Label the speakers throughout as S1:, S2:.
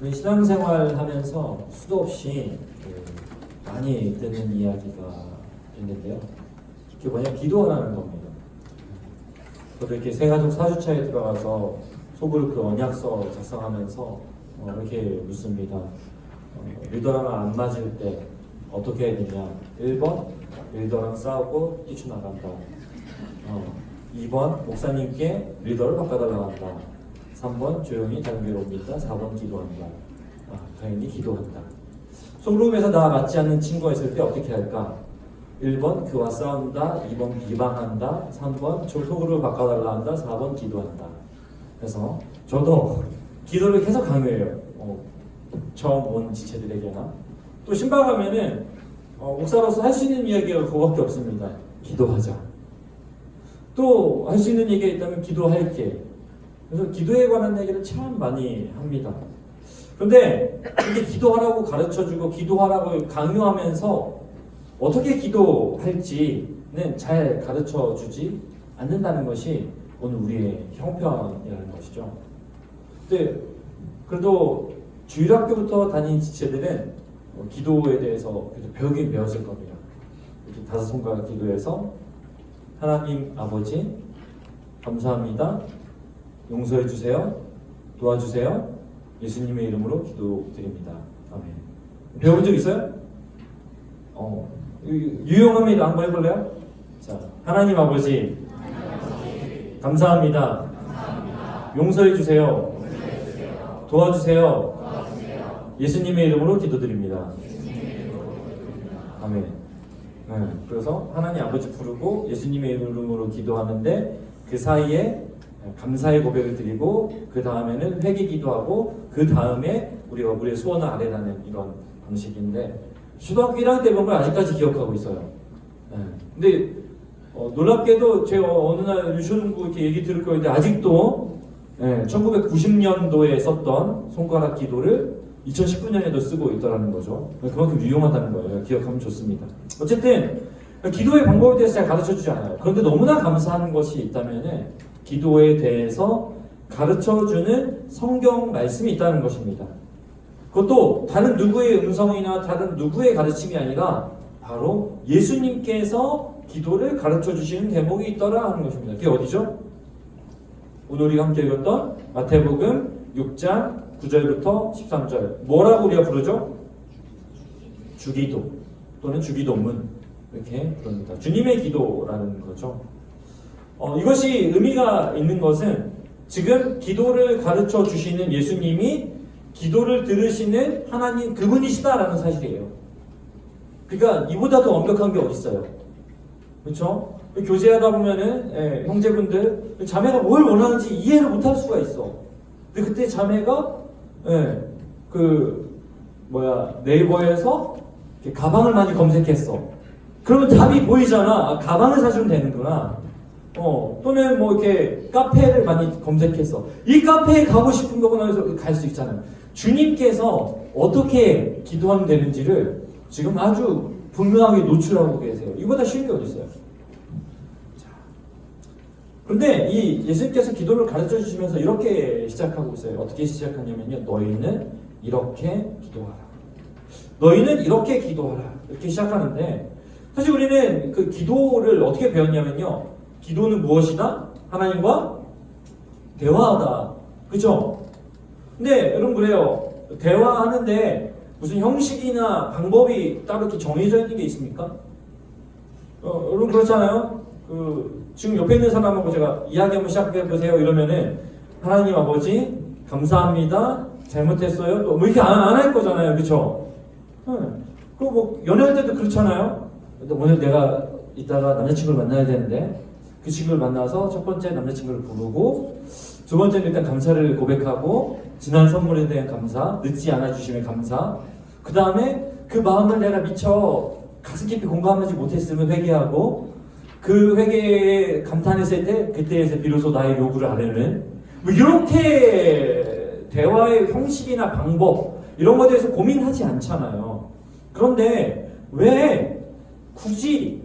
S1: 우리 신앙생활 하면서 수도 없이 많이 듣는 이야기가 있는데요. 그게 뭐냐, 기도하라는 겁니다. 저도 이렇게 세가족 사주차에 들어가서 속으로 그 언약서 작성하면서 이렇게 묻습니다. 리더랑 안 맞을 때 어떻게 해야 되냐. 1번 리더랑 싸우고 뛰쳐나간다. 2번 목사님께 리더를 바꿔달라고 한다. 3번 조용히 다른 길로 옵니다. 4번 기도한다. 당연히 기도한다. 소그룹에서 나 맞지 않는 친구가 있을 때 어떻게 할까? 1번 그와 싸운다. 2번 비방한다. 3번 속으로 바꿔달라 한다. 4번 기도한다. 그래서 저도 기도를 계속 강요해요. 처음 온 지체들에게나. 또 신방 가면은 목사로서 할 수 있는 이야기가 그거밖에 없습니다. 기도하자. 또 할 수 있는 얘기가 있다면 기도할게. 그래서 기도에 관한 얘기를 참 많이 합니다. 그런데 이게 기도하라고 가르쳐주고 기도하라고 강요하면서 어떻게 기도할지는 잘 가르쳐주지 않는다는 것이 오늘 우리의 형편이라는 것이죠. 근데 그래도 주일학교부터 다닌 지체들은 기도에 대해서 배우긴 배웠을 겁니다. 이렇게 다섯 손가락 기도해서 하나님 아버지 감사합니다. 용서해 주세요. 도와주세요. 예수님의 이름으로 기도드립니다. 아멘. 배운 적 있어요? 유용합니다. 한번 해볼래요? 자, 하나님 아버지 감사합니다. 용서해 주세요. 도와주세요. 예수님의 이름으로 기도드립니다. 아멘. 그래서 하나님 아버지 부르고 예수님의 이름으로 기도하는데 그 사이에 감사의 고백을 드리고 그 다음에는 회개 기도하고 그 다음에 우리가 우리의 소원을 아뢰라는 이런 방식인데 초등학교 1학년 때 본 걸 아직까지 기억하고 있어요. 근데 놀랍게도 제가 어느 날 유치원부 이렇게 얘기 들을 거였는데 아직도 1990년도에 썼던 손가락 기도를 2019년에도 쓰고 있더라는 거죠. 그만큼 유용하다는 거예요. 기억하면 좋습니다. 어쨌든 기도의 방법에 대해서 잘 가르쳐주지 않아요. 그런데 너무나 감사한 것이 있다면 기도에 대해서 가르쳐주는 성경 말씀이 있다는 것입니다. 그것도 다른 누구의 음성이나 다른 누구의 가르침이 아니라 바로 예수님께서 기도를 가르쳐주시는 대목이 있더라 하는 것입니다. 그게 어디죠? 오늘 우리가 함께 읽었던 마태복음 6장 9절부터 13절. 뭐라고 우리가 부르죠? 주기도 또는 주기도문 이렇게 부릅니다. 주님의 기도라는 거죠. 이것이 의미가 있는 것은 지금 기도를 가르쳐 주시는 예수님이 기도를 들으시는 하나님 그분이시다라는 사실이에요. 그러니까 이보다 더 완벽한 게 어디 있어요? 그렇죠? 교제하다 보면은 형제분들 자매가 뭘 원하는지 이해를 못할 수가 있어. 근데 그때 자매가 네이버에서 가방을 많이 검색했어. 그러면 답이 보이잖아. 가방을 사주면 되는구나. 또는 이렇게 카페를 많이 검색했어. 이 카페에 가고 싶은 거구나 해서 갈 수 있잖아요. 주님께서 어떻게 기도하면 되는지를 지금 아주 분명하게 노출하고 계세요. 이보다 쉬운 게 어디 있어요? 그런데 이 예수님께서 기도를 가르쳐 주시면서 이렇게 시작하고 있어요. 어떻게 시작하냐면요. 너희는 이렇게 기도하라. 너희는 이렇게 기도하라. 이렇게 시작하는데 사실 우리는 그 기도를 어떻게 배웠냐면요. 기도는 무엇이다? 하나님과 대화하다. 그죠? 근데 여러분 그래요. 대화하는데 무슨 형식이나 방법이 따로 이렇게 정해져 있는 게 있습니까? 여러분 그렇잖아요? 지금 옆에 있는 사람하고 제가 이야기 한번 시작해 보세요. 이러면은 하나님 아버지 감사합니다. 잘못했어요. 또 이렇게 안 할 거잖아요. 그쵸? 그리고 연애할 때도 그렇잖아요. 오늘 내가 이따가 남자친구를 만나야 되는데 그 친구를 만나서 첫 번째 남자친구를 부르고 두 번째는 일단 감사를 고백하고 지난 선물에 대한 감사, 늦지 않아 주심에 감사. 그 다음에 그 마음을 내가 미처 가슴 깊이 공감하지 못했으면 회개하고 그 회개에 감탄했을 때 그때에서 비로소 나의 요구를 아뢰는 이렇게 대화의 형식이나 방법 이런 것에 대해서 고민하지 않잖아요. 그런데 왜 굳이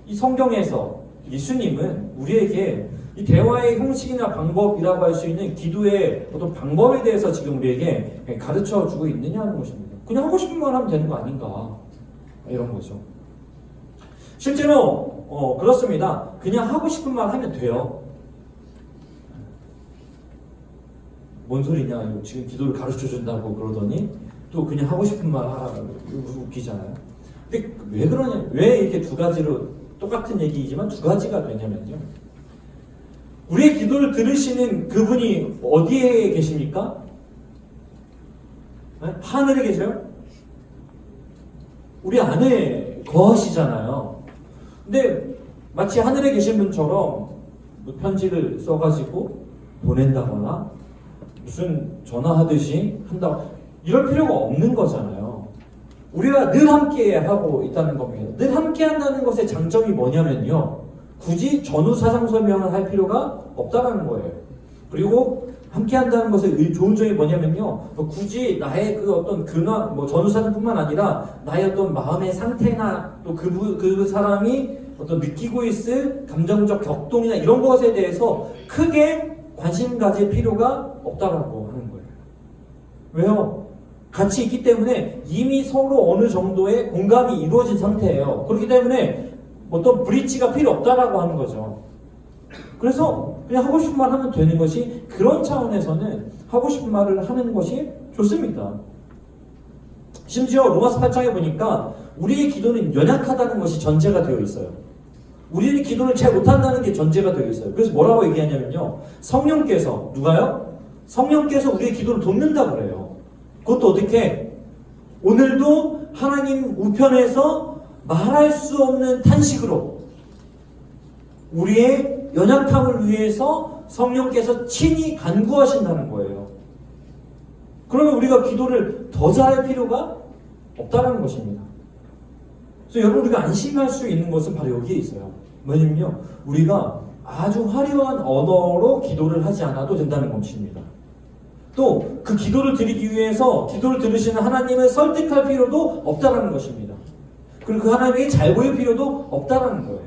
S1: 이 성경에서 예수님은 우리에게 이 대화의 형식이나 방법이라고 할 수 있는 기도의 어떤 방법에 대해서 지금 우리에게 가르쳐 주고 있느냐는 것입니다. 그냥 하고 싶은 말 하면 되는 거 아닌가, 이런 거죠. 실제로 그렇습니다. 그냥 하고 싶은 말 하면 돼요. 뭔 소리냐, 지금 기도를 가르쳐 준다고 그러더니 또 그냥 하고 싶은 말 하라고. 웃기잖아요. 근데 왜 그러냐, 왜 이렇게 두 가지로, 똑같은 얘기이지만 두 가지가 되냐면요, 우리의 기도를 들으시는 그분이 어디에 계십니까? 네? 하늘에 계세요? 우리 안에 거하시잖아요. 근데 마치 하늘에 계신 분처럼 편지를 써가지고 보낸다거나 무슨 전화하듯이 한다고, 이럴 필요가 없는 거잖아요. 우리가 늘 함께 하고 있다는 겁니다. 늘 함께 한다는 것의 장점이 뭐냐면요, 굳이 전후 사상 설명을 할 필요가 없다라는 거예요. 그리고 함께 한다는 것의 좋은 점이 뭐냐면요, 굳이 나의 그 어떤 근황, 전후 사상뿐만 아니라 나의 어떤 마음의 상태나 또 그 사람이 어떤 느끼고 있을 감정적 격동이나 이런 것에 대해서 크게 관심 가질 필요가 없다라고 하는 거예요. 왜요? 같이 있기 때문에 이미 서로 어느 정도의 공감이 이루어진 상태예요. 그렇기 때문에 어떤 브릿지가 필요 없다라고 하는 거죠. 그래서 그냥 하고 싶은 말 하면 되는 것이, 그런 차원에서는 하고 싶은 말을 하는 것이 좋습니다. 심지어 로마서 8장에 보니까 우리의 기도는 연약하다는 것이 전제가 되어 있어요. 우리는 기도를 잘 못한다는 게 전제가 되어 있어요. 그래서 뭐라고 얘기하냐면요, 성령께서, 누가요? 성령께서 우리의 기도를 돕는다고 그래요. 그것도 어떻게? 오늘도 하나님 우편에서 말할 수 없는 탄식으로 우리의 연약함을 위해서 성령께서 친히 간구하신다는 거예요. 그러면 우리가 기도를 더 잘할 필요가 없다는 것입니다. 그래서 여러분, 우리가 안심할 수 있는 것은 바로 여기에 있어요. 뭐냐면요, 우리가 아주 화려한 언어로 기도를 하지 않아도 된다는 것입니다. 또 그 기도를 드리기 위해서 기도를 들으시는 하나님을 설득할 필요도 없다는 것입니다. 그리고 그 하나님에게 잘 보일 필요도 없다는 거예요.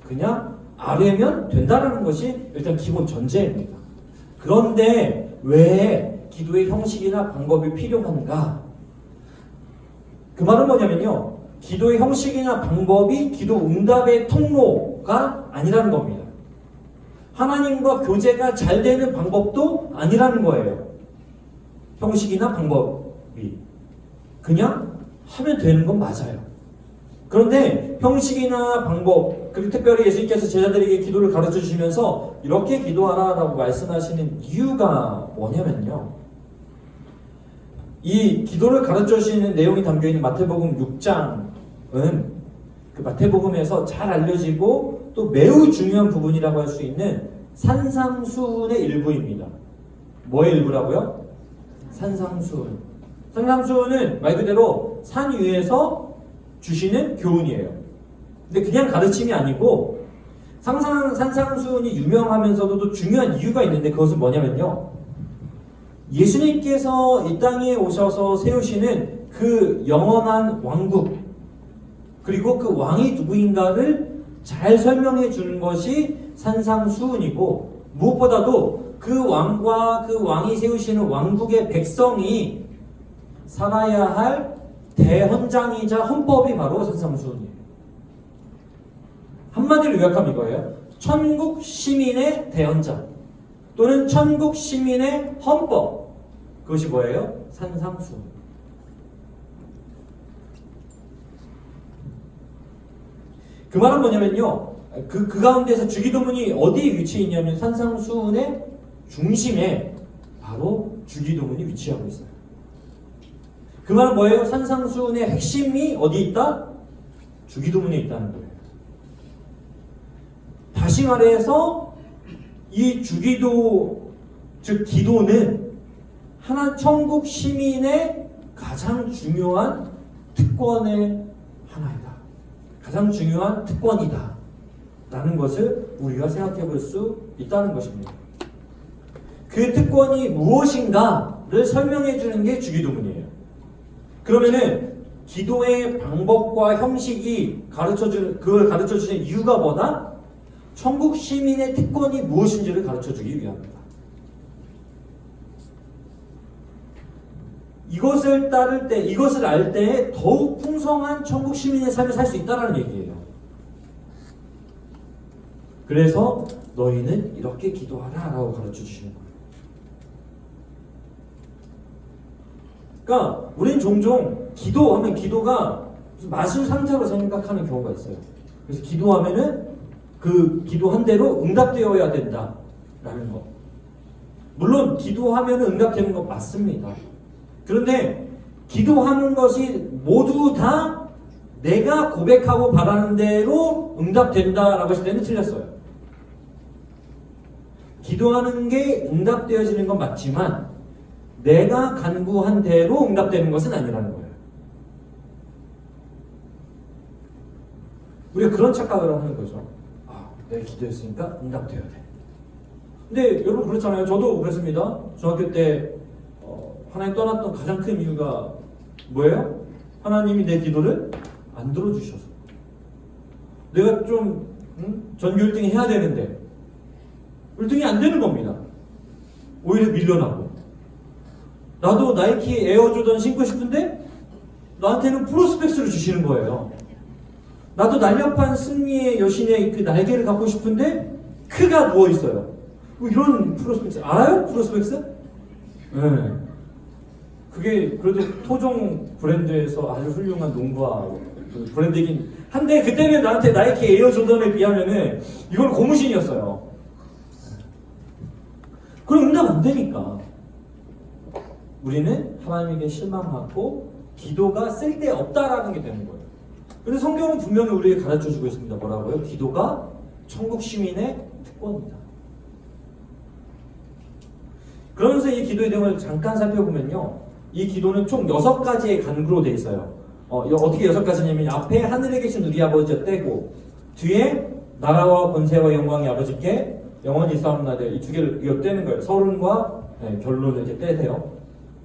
S1: 그냥 아뢰면 된다는 것이 일단 기본 전제입니다. 그런데 왜 기도의 형식이나 방법이 필요한가? 그 말은 뭐냐면요, 기도의 형식이나 방법이 기도 응답의 통로가 아니라는 겁니다. 하나님과 교제가 잘 되는 방법도 아니라는 거예요. 형식이나 방법이 그냥 하면 되는 건 맞아요. 그런데 형식이나 방법, 그리고 특별히 예수님께서 제자들에게 기도를 가르쳐 주시면서 이렇게 기도하라라고 말씀하시는 이유가 뭐냐면요, 이 기도를 가르쳐 주시는 내용이 담겨있는 마태복음 6장은 그 마태복음에서 잘 알려지고 또 매우 중요한 부분이라고 할 수 있는 산상수훈의 일부입니다. 뭐의 일부라고요? 산상수훈. 산상수훈은 말 그대로 산 위에서 주시는 교훈이에요. 근데 그냥 가르침이 아니고, 산상수훈이 유명하면서도 또 중요한 이유가 있는데, 그것은 뭐냐면요, 예수님께서 이 땅에 오셔서 세우시는 그 영원한 왕국, 그리고 그 왕이 누구인가를 잘 설명해 주는 것이 산상수훈이고, 무엇보다도 그 왕과 그 왕이 세우시는 왕국의 백성이 살아야 할 대헌장이자 헌법이 바로 산상수훈이에요. 한마디로 요약하면 이거예요. 천국 시민의 대헌장 또는 천국 시민의 헌법, 그것이 뭐예요? 산상수훈. 그 말은 뭐냐면요, 그 가운데서 주기도문이 어디에 위치해 있냐면 산상수훈의 중심에 바로 주기도문이 위치하고 있어요. 그 말은 뭐예요? 산상수훈의 핵심이 어디에 있다? 주기도문에 있다는 거예요. 다시 말해서 이 주기도, 즉 기도는 하나 천국 시민의 가장 중요한 특권의 하나이다. 가장 중요한 특권이다 라는 것을 우리가 생각해 볼 수 있다는 것입니다. 그 특권이 무엇인가를 설명해 주는 게 주기도문이에요. 그러면은 기도의 방법과 형식이 그걸 가르쳐 주는 이유가 뭐다? 천국 시민의 특권이 무엇인지를 가르쳐 주기 위함이다. 이것을 따를 때, 이것을 알 때 더욱 풍성한 천국 시민의 삶을 살 수 있다는 얘기예요. 그래서 너희는 이렇게 기도하라 라고 가르쳐 주시는 거예요. 그러니까 우린 종종 기도하면 기도가 마술 상태로 생각하는 경우가 있어요. 그래서 기도하면은 그 기도한 대로 응답되어야 된다라는 거. 물론 기도하면은 응답되는 건 맞습니다. 그런데 기도하는 것이 모두 다 내가 고백하고 바라는 대로 응답된다라고 했을 때는 틀렸어요. 기도하는 게 응답되어지는 건 맞지만 내가 간구한 대로 응답되는 것은 아니라는 거예요. 우리가 그런 착각을 하는 거죠. 아, 내가 기도했으니까 응답되어야 돼. 근데 여러분 그렇잖아요. 저도 그랬습니다. 중학교 때 하나님 떠났던 가장 큰 이유가 뭐예요? 하나님이 내 기도를 안 들어주셔서. 내가 좀 전교 1등 해야 되는데 1등이 안 되는 겁니다. 오히려 밀려나고. 나도 나이키 에어조던 신고 싶은데 나한테는 프로스펙스를 주시는 거예요. 나도 날렵한 승리의 여신의 그 날개를 갖고 싶은데 크가 누워있어요. 뭐 이런 프로스펙스 알아요? 프로스펙스? 네. 그게 그래도 토종 브랜드에서 아주 훌륭한 농구화 브랜드이긴 한데 그때는 나한테 나이키 에어조던에 비하면은 이건 고무신이었어요. 그럼 응답 안 되니까 우리는 하나님에게 실망하고 기도가 쓸데없다라는 게 되는 거예요. 그래서 성경은 분명히 우리에게 가르쳐주고 있습니다. 뭐라고요? 기도가 천국 시민의 특권이다. 그러면서 이 기도의 내용을 잠깐 살펴보면요. 이 기도는 총 6가지의 간구로 되어 있어요. 어떻게 6가지냐면 앞에 하늘에 계신 우리 아버지여 떼고 뒤에 나라와 권세와 영광이 아버지께 영원히 사옵나되 이 2개를 이거 떼는 거예요. 서론과 결론을 이렇게 떼세요.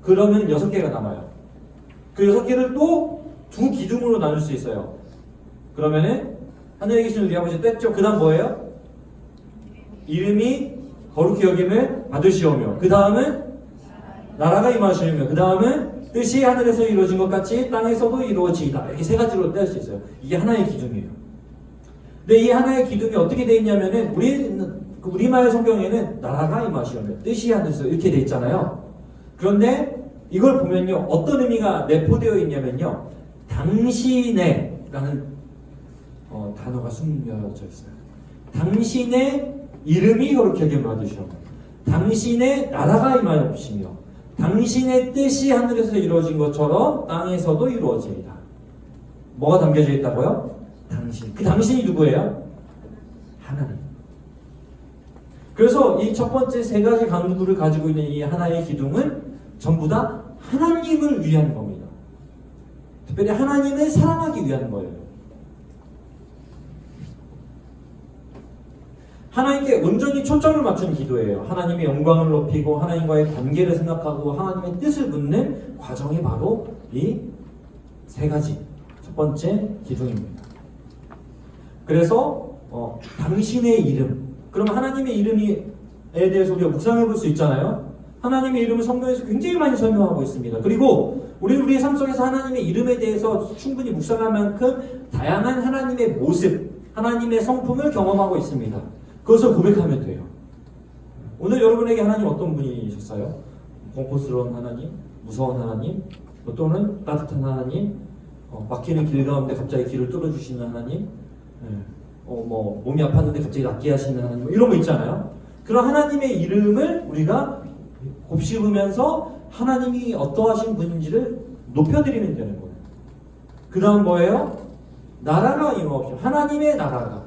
S1: 그러면 6개가 남아요. 그 6개를 또 2기둥으로 나눌 수 있어요. 그러면은 하늘에 계신 우리 아버지 뗐죠. 그 다음 뭐예요? 이름이 거룩히 여김을 받으시오며 그 다음은 나라가 임하시오며 그 다음은 뜻이 하늘에서 이루어진 것 같이 땅에서도 이루어지이다. 이렇게 3가지로 뗄 수 있어요. 이게 하나의 기둥이에요. 근데 이 하나의 기둥이 어떻게 되어 있냐면은 우리말 성경에는 나라가 임하시오며 뜻이 하늘에서 이렇게 되어 있잖아요. 그런데 이걸 보면요. 어떤 의미가 내포되어 있냐면요. 당신의 라는 단어가 숨겨져 있어요. 당신의 이름이 거룩히 여김을 받으시오며 당신의 나라가 임하옵시며 당신의 뜻이 하늘에서 이루어진 것처럼 땅에서도 이루어지리다. 뭐가 담겨져 있다고요? 당신. 그 당신이 누구예요? 하나님. 그래서 이 첫 번째 3가지 간구를 가지고 있는 이 하나의 기둥은 전부 다 하나님을 위한 겁니다. 특별히 하나님을 사랑하기 위한 거예요. 하나님께 온전히 초점을 맞춘 기도예요. 하나님의 영광을 높이고 하나님과의 관계를 생각하고 하나님의 뜻을 묻는 과정이 바로 이 3가지 첫 번째 기둥입니다. 그래서 당신의 이름. 그럼 하나님의 이름에 대해서 우리가 묵상해 볼 수 있잖아요. 하나님의 이름을 성경에서 굉장히 많이 설명하고 있습니다. 그리고 우리의 삶 속에서 하나님의 이름에 대해서 충분히 묵상할 만큼 다양한 하나님의 모습, 하나님의 성품을 경험하고 있습니다. 그것을 고백하면 돼요. 오늘 여러분에게 하나님 어떤 분이셨어요? 공포스러운 하나님, 무서운 하나님, 또는 따뜻한 하나님, 막히는 길 가운데 갑자기 길을 뚫어주시는 하나님, 몸이 아팠는데 갑자기 낫게 하시는 하나님, 이런 거 있잖아요. 그런 하나님의 이름을 우리가 곱씹으면서 하나님이 어떠하신 분인지를 높여드리면 되는 거예요. 그 다음 뭐예요? 나라가 임하옵시오. 하나님의 나라가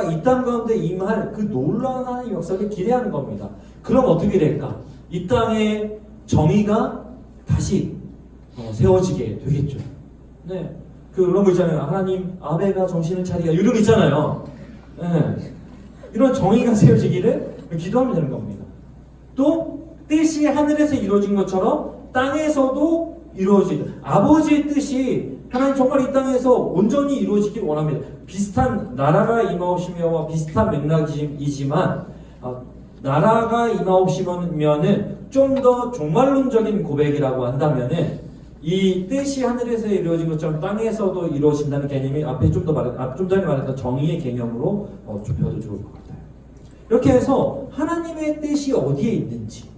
S1: 이 땅 가운데 임할 그 놀라운 하나님의 역사를 기대하는 겁니다. 그럼 어떻게 될까? 이 땅에 정의가 다시 세워지게 되겠죠. 네, 그런 거 있잖아요. 하나님 아베가 정신을 차리가 이런 거 있잖아요. 네, 이런 정의가 세워지기를 기도하면 되는 겁니다. 또 뜻이 하늘에서 이루어진 것처럼 땅에서도 이루어지다. 아버지의 뜻이 하나님 정말 이 땅에서 온전히 이루어지길 원합니다. 비슷한 나라가 임하옵시며와 비슷한 맥락이지만 나라가 임하옵시면은 좀 더 종말론적인 고백이라고 한다면은 이 뜻이 하늘에서 이루어진 것처럼 땅에서도 이루어진다는 개념이 앞에 좀 전에 말했던 정의의 개념으로 좁혀도 좋을 것 같아요. 이렇게 해서 하나님의 뜻이 어디에 있는지,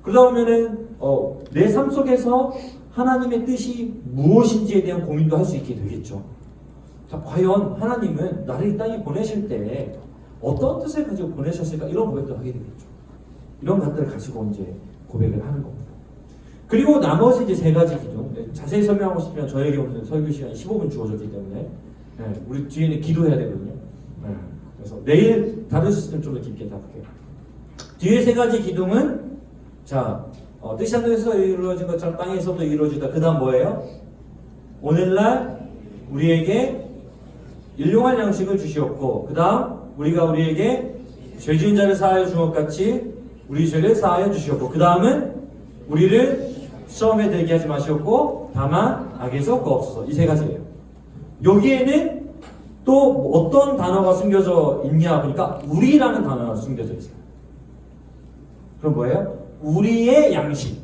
S1: 그러다 보면은 내 삶 속에서 하나님의 뜻이 무엇인지에 대한 고민도 할 수 있게 되겠죠. 자, 과연 하나님은 나를 이 땅에 보내실 때 어떤 뜻을 가지고 보내셨을까? 이런 고백도 하게 되겠죠. 이런 것들을 가지고 이제 고백을 하는 겁니다. 그리고 나머지 이제 세 가지 기둥, 자세히 설명하고 싶으면 저에게 오늘 설교 시간이 15분 주어졌기 때문에 우리 뒤에는 기도해야 되거든요. 그래서 내일 다룰 수 있으면 좀 더 깊게 다룰게요. 뒤에 세 가지 기둥은 자, 뜻이 하늘에서 이루어진 것처럼 땅에서도 이루어지다. 그 다음 뭐예요? 오늘날 우리에게 일용할 양식을 주시옵고, 그 다음 우리가 우리에게 죄 지은 자를 사하여 준 것 같이 우리 죄를 사하여 주시옵고, 그 다음은 우리를 시험에 들게 하지 마시옵고 다만 악에서 구하옵소서. 이 세 가지예요. 여기에는 또 어떤 단어가 숨겨져 있냐 보니까 우리라는 단어가 숨겨져 있어요. 그럼 뭐예요? 우리의 양식,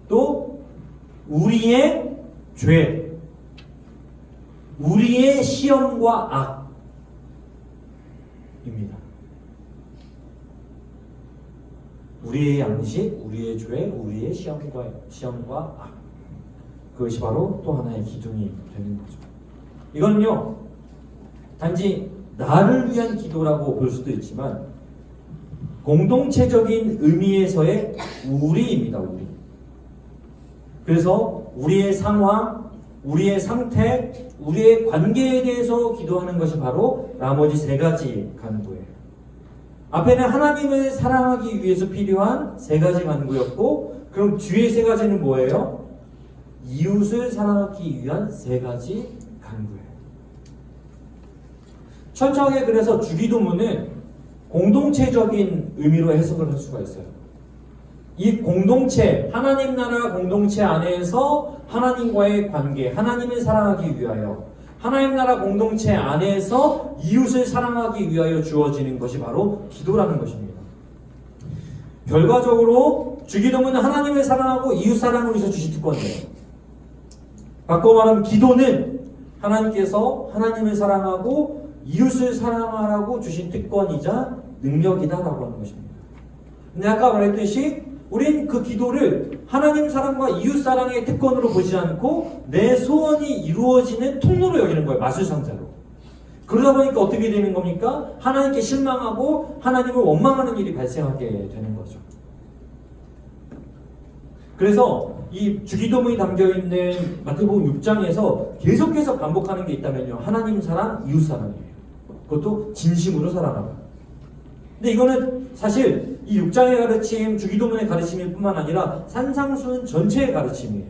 S1: 또 우리의 죄, 우리의 시험과 악입니다. 우리의 양식, 우리의 죄, 우리의 시험과 악. 그것이 바로 또 하나의 기둥이 되는 거죠. 이거는요, 단지 나를 위한 기도라고 볼 수도 있지만 공동체적인 의미에서의 우리입니다. 우리. 그래서 우리의 상황, 우리의 상태, 우리의 관계에 대해서 기도하는 것이 바로 나머지 세 가지 간구예요. 앞에는 하나님을 사랑하기 위해서 필요한 세 가지 간구였고, 그럼 뒤에 세 가지는 뭐예요? 이웃을 사랑하기 위한 세 가지 간구예요. 철저하게 그래서 주기도문은 공동체적인 의미로 해석을 할 수가 있어요. 이 공동체, 하나님 나라 공동체 안에서 하나님과의 관계, 하나님을 사랑하기 위하여, 하나님 나라 공동체 안에서 이웃을 사랑하기 위하여 주어지는 것이 바로 기도라는 것입니다. 결과적으로 주기도문은 하나님을 사랑하고 이웃 사랑을 위해서 주신 특권이에요. 바꿔 말하면 기도는 하나님께서 하나님을 사랑하고 이웃을 사랑하라고 주신 특권이자 능력이다라고 하는 것입니다. 근데 아까 말했듯이 우린 그 기도를 하나님 사랑과 이웃 사랑의 특권으로 보지 않고 내 소원이 이루어지는 통로로 여기는 거예요. 마술상자로. 그러다 보니까 어떻게 되는 겁니까? 하나님께 실망하고 하나님을 원망하는 일이 발생하게 되는 거죠. 그래서 이 주기도문이 담겨있는 마태복음 6장에서 계속해서 반복하는 게 있다면요, 하나님 사랑, 이웃 사랑이에요. 그것도 진심으로 사랑하라. 근데 이거는 사실 이 6장의 가르침, 주기도문의 가르침일 뿐만 아니라 산상수훈 전체의 가르침이에요.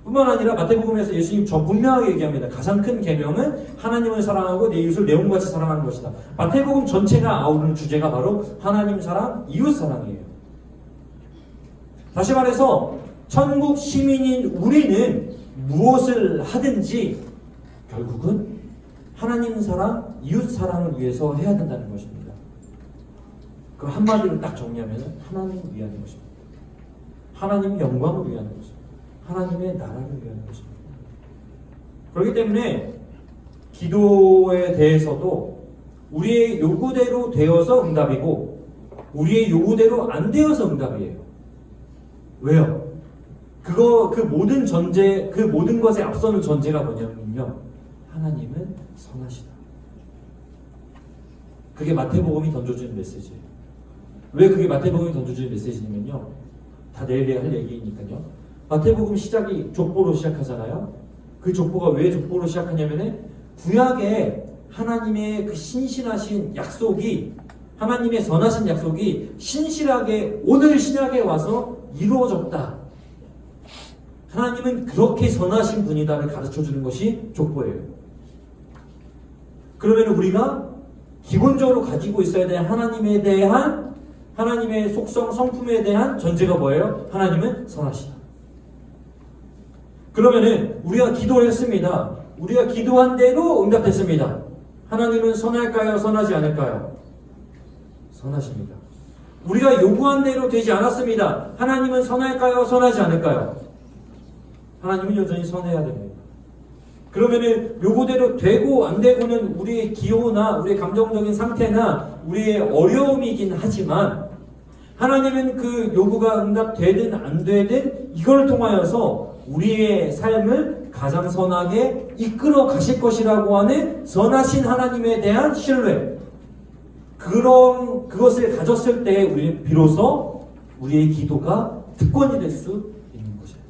S1: 뿐만 아니라 마태복음에서 예수님 저 분명하게 얘기합니다. 가장 큰 계명은 하나님을 사랑하고 내 이웃을 내 몸같이 사랑하는 것이다. 마태복음 전체가 아우르는 주제가 바로 하나님 사랑, 이웃 사랑이에요. 다시 말해서 천국 시민인 우리는 무엇을 하든지 결국은 하나님 사랑, 이웃 사랑을 위해서 해야 된다는 것입니다. 그 한마디로 딱 정리하면 하나님을 위한 것입니다. 하나님 영광을 위한 것입니다. 하나님의 나라를 위한 것입니다. 그렇기 때문에 기도에 대해서도 우리의 요구대로 되어서 응답이고 우리의 요구대로 안 되어서 응답이에요. 왜요? 그 모든 전제, 그 모든 것에 앞서는 전제가 뭐냐면요, 하나님은 선하시다. 그게 마태복음이 던져주는 메시지예요. 왜 그게 마태복음이 던져주는 메시지냐면요, 다 내일 할 얘기니까요. 마태복음 시작이 족보로 시작하잖아요. 그 족보가 왜 족보로 시작하냐면은 구약에 하나님의 그 신실하신 약속이, 하나님의 선하신 약속이 신실하게 오늘 신약에 와서 이루어졌다. 하나님은 그렇게 선하신 분이다를 가르쳐주는 것이 족보예요. 그러면 우리가 기본적으로 가지고 있어야 될 하나님에 대한, 하나님의 속성, 성품에 대한 전제가 뭐예요? 하나님은 선하시다. 그러면은 우리가 기도를 했습니다. 우리가 기도한 대로 응답됐습니다. 하나님은 선할까요? 선하지 않을까요? 선하십니다. 우리가 요구한 대로 되지 않았습니다. 하나님은 선할까요? 선하지 않을까요? 하나님은 여전히 선해야 됩니다. 그러면은 요구대로 되고 안 되고는 우리의 기호나 우리의 감정적인 상태나 우리의 어려움이긴 하지만 하나님은 그 요구가 응답되든 안 되든 이걸 통하여서 우리의 삶을 가장 선하게 이끌어 가실 것이라고 하는 선하신 하나님에 대한 신뢰, 그것을 가졌을 때 우리는 비로소 우리의 기도가 특권이 될 수 있는 것이에요.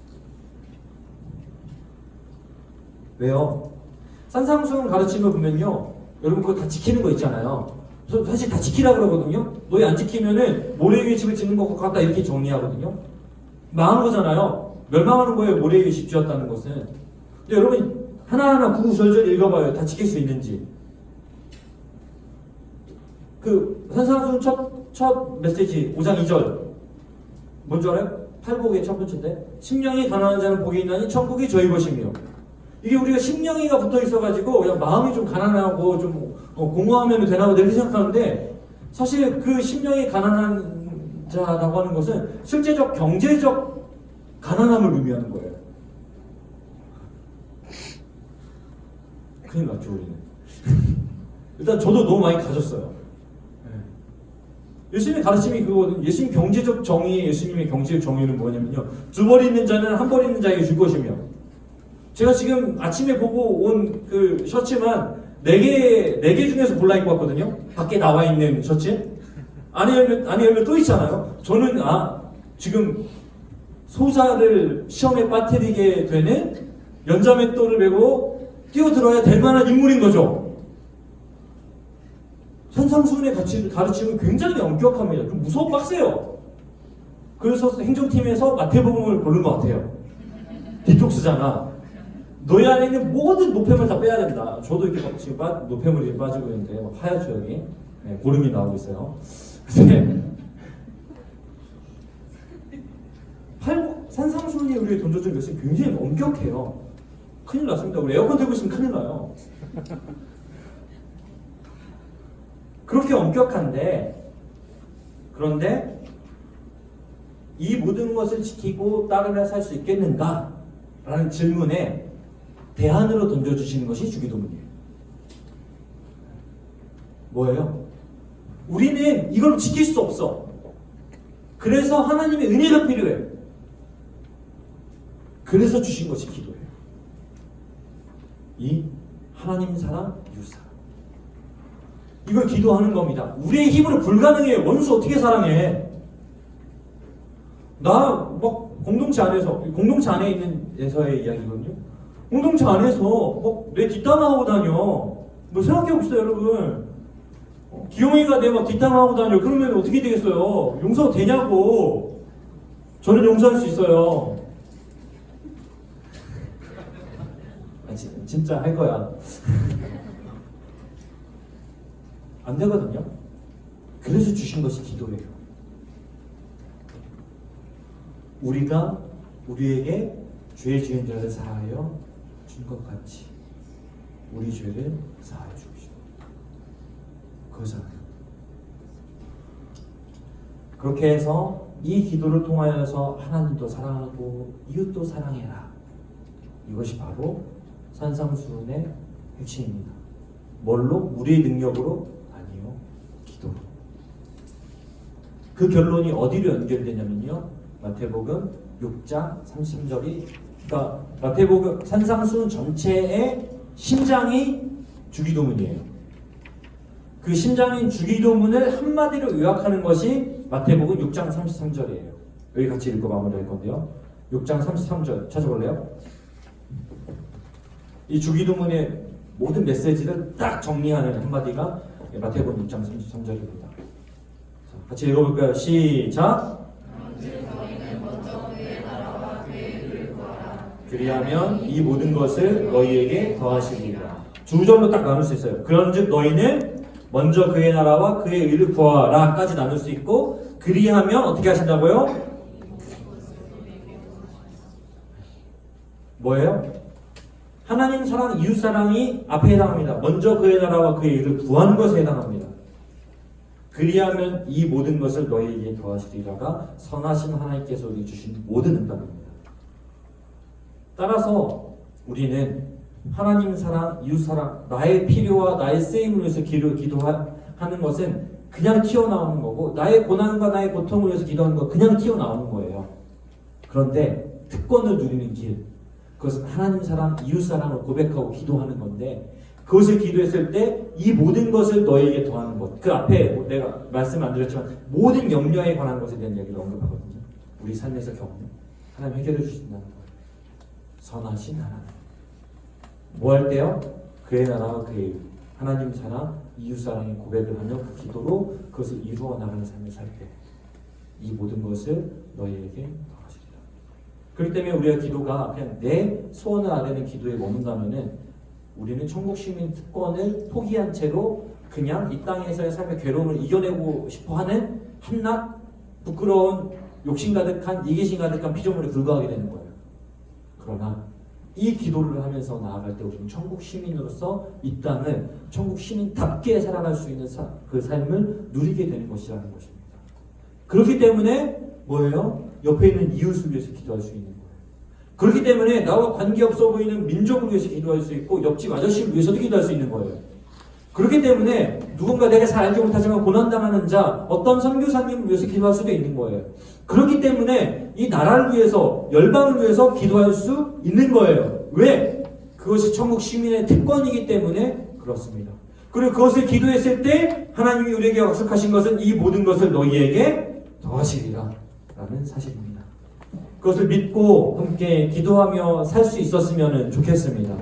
S1: 왜요? 산상수훈 가르침을 보면요, 여러분 그거 다 지키는 거 있잖아요. 사실 다 지키라 그러거든요. 너희 안 지키면은 모래 위에 집을 짓는 것 같다 이렇게 정리하거든요. 망한 거잖아요. 멸망하는 거예요. 모래 위에 집 지었다는 것은. 근데 여러분 하나하나 구구절절 읽어봐요. 다 지킬 수 있는지. 그 산상수훈 첫 메시지 5장 2절 뭔지 알아요? 팔복의 첫 번째인데 심령이 가난한 자는 복이 있나니 천국이 저희 것이며. 이게 우리가 심령이가 붙어 있어가지고 그냥 마음이 좀 가난하고 좀 공허하면 되나 보다 이렇게 생각하는데 사실 그 심령이 가난한 자라고 하는 것은 실제적 경제적 가난함을 의미하는 거예요. 큰일 났죠 우리는. 일단 저도 너무 많이 가졌어요. 예수님의 가르침이 그거거든요. 예수님 경제적 정의, 예수님의 경제적 정의는 뭐냐면요, 두 벌 있는 자는 한 벌 있는 자에게 줄 것이며. 제가 지금 아침에 보고 온 그 셔츠만 4개 중에서 골라 입고 왔거든요. 밖에 나와 있는 셔츠. 안에 열면 또 있잖아요. 저는 지금 소자를 시험에 빠뜨리게 되는 연자맷돌을 메고 뛰어들어야 될 만한 인물인 거죠. 산상수훈의 가르침은 굉장히 엄격합니다. 좀 무서워 빡세요. 그래서 행정팀에서 마태복음을 고른 것 같아요. 디톡스잖아. 너희 안에 있는 모든 노폐물 다 빼야 된다. 저도 이렇게 지금 노폐물이 빠지고 있는데 하얗죠 여기. 네, 고름이 나오고 있어요. 근데 산상수훈이 우리의 던져준 것이 굉장히 엄격해요. 큰일 났습니다. 우리 에어컨 틀고 있으면 큰일 나요. 그렇게 엄격한데, 그런데 이 모든 것을 지키고 따르며 살 수 있겠는가? 라는 질문에 대안으로 던져주시는 것이 주기도문이에요. 뭐예요? 우리는 이걸 지킬 수 없어. 그래서 하나님의 은혜가 필요해. 그래서 주신 것이 기도예요. 이 하나님 사랑, 이웃 사랑. 이걸 기도하는 겁니다. 우리의 힘으로 불가능해요. 원수 어떻게 사랑해? 공동체 안에 있는 에서의 이야기거든요. 공동체 안에서 내 뒷담화하고 다녀. 생각해봅시다 여러분. 기용이가 내 뒷담화하고 다녀. 그러면 어떻게 되겠어요? 용서 되냐고. 저는 용서할 수 있어요. 진짜 할 거야. 안 되거든요. 그래서 주신 것이 기도예요. 우리가 우리에게 죄 지은 자를 사하여 준 것 같이 우리 죄를 사하여 주십시오. 그거잖아요. 그렇게 해서 이 기도를 통하여서 하나님도 사랑하고 이웃도 사랑해라. 이것이 바로 산상수훈의 핵심입니다. 뭘로? 우리의 능력으로? 아니요. 기도로. 그 결론이 어디로 연결되냐면요, 마태복음 6장 30절이, 그러니까 마태복음 산상수훈 전체의 심장이 주기도문이에요. 그 심장인 주기도문을 한마디로 요약하는 것이 마태복음 6장 33절이에요. 여기 같이 읽고 마무리할 건데요. 6장 33절 찾아볼래요? 이 주기도문의 모든 메시지를 딱 정리하는 한마디가 마태복음 6장 33절입니다. 같이 읽어볼까요? 시작! 그리하면 이 모든 것을 너희에게 더하시리라. 두 절로 딱 나눌 수 있어요. 그런즉 너희는 먼저 그의 나라와 그의 의를 구하라까지 나눌 수 있고, 그리하면 어떻게 하신다고요? 뭐예요? 하나님 사랑, 이웃 사랑이 앞에 해당합니다. 먼저 그의 나라와 그의 일을 구하는 것에 해당합니다. 그리하면 이 모든 것을 너희에게 더하시리라가 선하신 하나님께서 우리 주신 모든 응답입니다. 따라서 우리는 하나님 사랑, 이웃 사랑, 나의 필요와 나의 쓰임을 위해서 기도하는 것은 그냥 튀어나오는 거고, 나의 고난과 나의 고통을 위해서 기도하는 건 그냥 튀어나오는 거예요. 그런데 특권을 누리는 길, 그것은 하나님 사랑, 이웃 사랑을 고백하고 기도하는 건데, 그것을 기도했을 때 이 모든 것을 너에게 더하는 것, 그 앞에 내가 말씀 안 드렸지만 모든 염려에 관한 것에 대한 이야기를 언급하거든요. 우리 삶에서 겪는 하나님 해결해 주신다는 거예요. 선하신 하나님. 뭐 할 때요? 그의 나라와 그의 일, 하나님 사랑, 이웃 사랑의 고백을 하며 그 기도로 그것을 이루어 나가는 삶을 살 때 이 모든 것을 너희에게 더하시리라. 그렇기 때문에 우리가 기도가 그냥 내 소원을 아뢰는 기도에 머문다면은 우리는 천국 시민 특권을 포기한 채로 그냥 이 땅에서의 삶의 괴로움을 이겨내고 싶어하는 한낱 부끄러운 욕심 가득한 이기심 가득한 피조물에 불과하게 되는 거예요. 그러나 이 기도를 하면서 나아갈 때 우리는 천국 시민으로서 이 땅을 천국 시민답게 살아갈 수 있는 그 삶을 누리게 되는 것이라는 것입니다. 그렇기 때문에 뭐예요? 옆에 있는 이웃을 위해서 기도할 수 있는 거예요. 그렇기 때문에 나와 관계없어 보이는 민족을 위해서 기도할 수 있고 옆집 아저씨를 위해서도 기도할 수 있는 거예요. 그렇기 때문에 누군가 내가 잘 알지 못하지만 고난당하는 자, 어떤 선교사님을 위해서 기도할 수도 있는 거예요. 그렇기 때문에 이 나라를 위해서, 열방을 위해서 기도할 수 있는 거예요. 왜? 그것이 천국 시민의 특권이기 때문에 그렇습니다. 그리고 그것을 기도했을 때 하나님이 우리에게 약속하신 것은 이 모든 것을 너희에게 더하시리라 라는 사실입니다. 그것을 믿고 함께 기도하며 살 수 있었으면 좋겠습니다.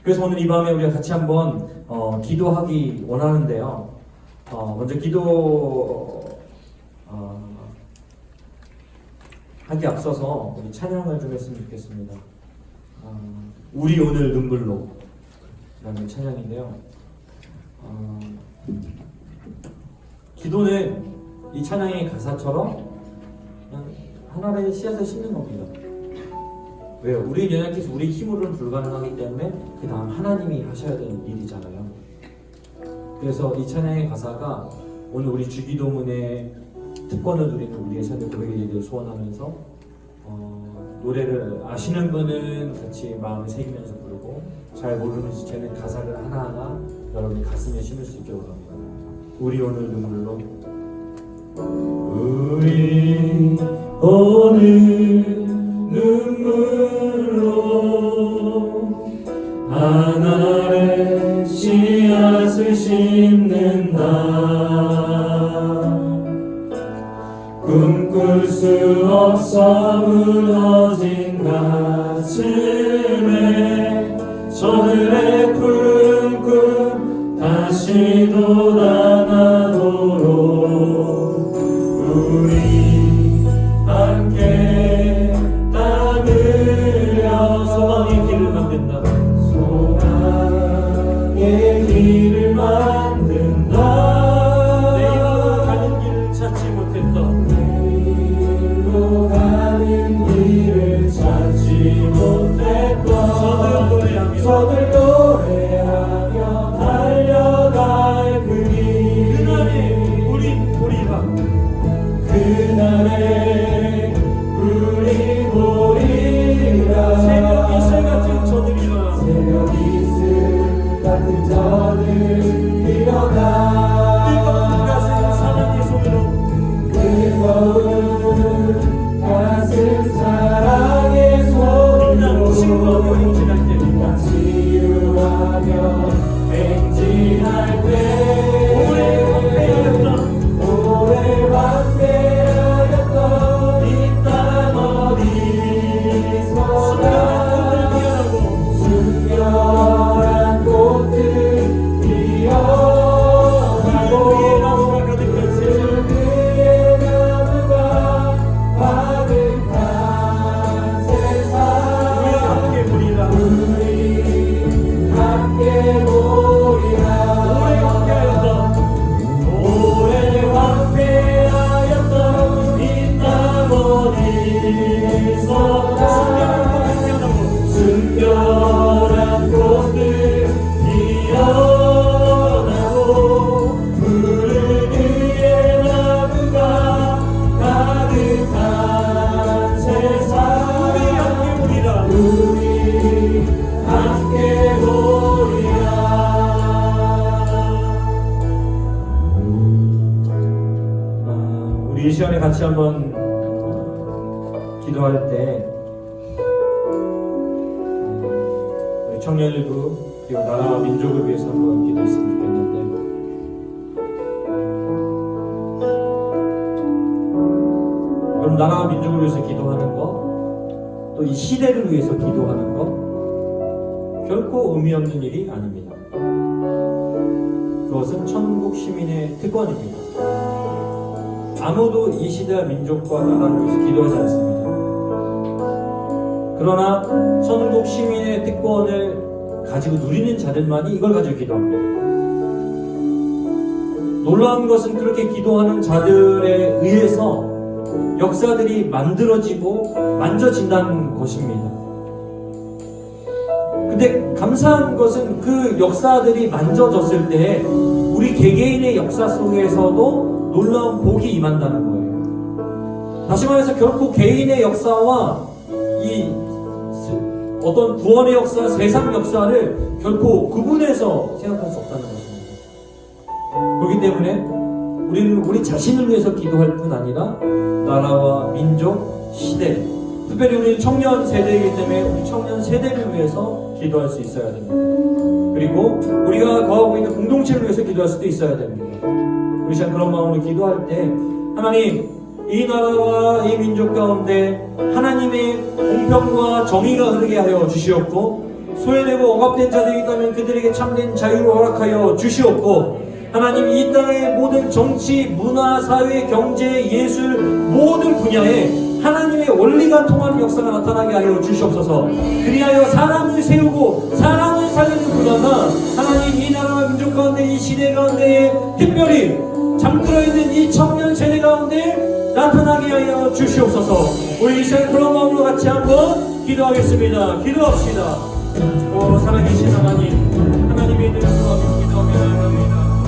S1: 그래서 오늘 이 밤에 우리가 같이 한번 기도하기 원하는데요. 먼저 하기 앞서서 우리 찬양을 좀 했으면 좋겠습니다. 우리 오늘 눈물로 라는 찬양인데요. 기도는 이 찬양의 가사처럼 그냥 하나의 씨앗을 심는 겁니다. 왜요? 우리 연약해서 우리 힘으로는 불가능하기 때문에 그 다음 하나님이 하셔야 되는 일이잖아요. 그래서 이 찬양의 가사가 오늘 우리 주기도문의 특권을 누리는 우리의 삶의 고백의 얘기를 소원하면서 노래를 아시는 분은 같이 마음에 새기면서 부르고 잘 모르는 지체는 가사를 하나하나 여러분이 가슴에 심을 수 있게 바랍니다. 우리 오늘 눈물로 우리 오늘 눈물로 하나의 씨앗을 심는다. 꿈꿀 수 없어 무너진 가슴에 저들의 푸른 꿈 다시 돋아나도록 우리 함께 땀 흘려 소망의 길을 만든다. 소망의 길을 만든다. 내일로 가는 길을 찾지 못했다. 내일로 가는 길을 찾지 못했다. 저들 노래하며 달려갈 그 길. 그날에 우리 보리라. 그날에 우리 보리라. 새벽 이슬 같은 저들이라. 새벽 이슬 같은 저들 일어나. 뜨거운 가슴 사랑의 손으로. 뜨거운 가슴 사랑의 손으로. 친구하며 행진할 때. 치유하며 행진할 때. 오래 함께하였다. 오래 함께하였던 이 땅 어디서나 순결한 꽃들 피어나고 그의 나무가 가득한 세상 우리 함께 보리라. 우리 함께 이 시간에 같이 한번 기도할 때 우리 청년들도 그리고 나라와 민족을 위해서 한번 기도했으면 좋겠는데, 여러분, 나라와 민족을 위해서 기도하는 거, 또 이 시대를 위해서 기도하는 거 결코 의미 없는 일이 아닙니다. 그것은 천국 시민의 특권입니다. 아무도 이 시대와 민족과 나라를 위해서 기도하지 않습니다. 그러나 천국 시민의 특권을 가지고 누리는 자들만이 이걸 가지고 기도합니다. 놀라운 것은 그렇게 기도하는 자들에 의해서 역사들이 만들어지고 만져진다는 것입니다. 근데 감사한 것은 그 역사들이 만져졌을 때 우리 개개인의 역사 속에서도 놀라운 복이 임한다는 거예요. 다시 말해서 결코 개인의 역사와 이 어떤 구원의 역사, 세상 역사를 결코 구분해서 생각할 수 없다는 것입니다. 그렇기 때문에 우리는 우리 자신을 위해서 기도할 뿐 아니라 나라와 민족, 시대, 특별히 우리 청년 세대이기 때문에 우리 청년 세대를 위해서 기도할 수 있어야 됩니다. 그리고 우리가 거하고 있는 공동체를 위해서 기도할 수도 있어야 됩니다. 우리 시간 그런 마음으로 기도할 때, 하나님, 이 나라와 이 민족 가운데 하나님의 공평과 정의가 흐르게 하여 주시옵고, 소외되고 억압된 자들이 있다면 그들에게 참된 자유를 허락하여 주시옵고, 하나님, 이 땅의 모든 정치, 문화, 사회, 경제, 예술 모든 분야에 하나님의 원리가 통하는 역사가 나타나게 하여 주시옵소서. 그리하여 사람을 세우고 사람을 살리는 분야가 하나님, 이 나라와 민족 가운데, 이 시대 가운데 특별히 잠들어 있는 이 청년 세대 가운데 나타나게 하여 주시옵소서. 우리 이 시간 그런 마음으로 같이 한번 기도하겠습니다. 기도합시다. 오 살아계신 하나님, 하나님의 이름으로 기도하며 나아갑니다.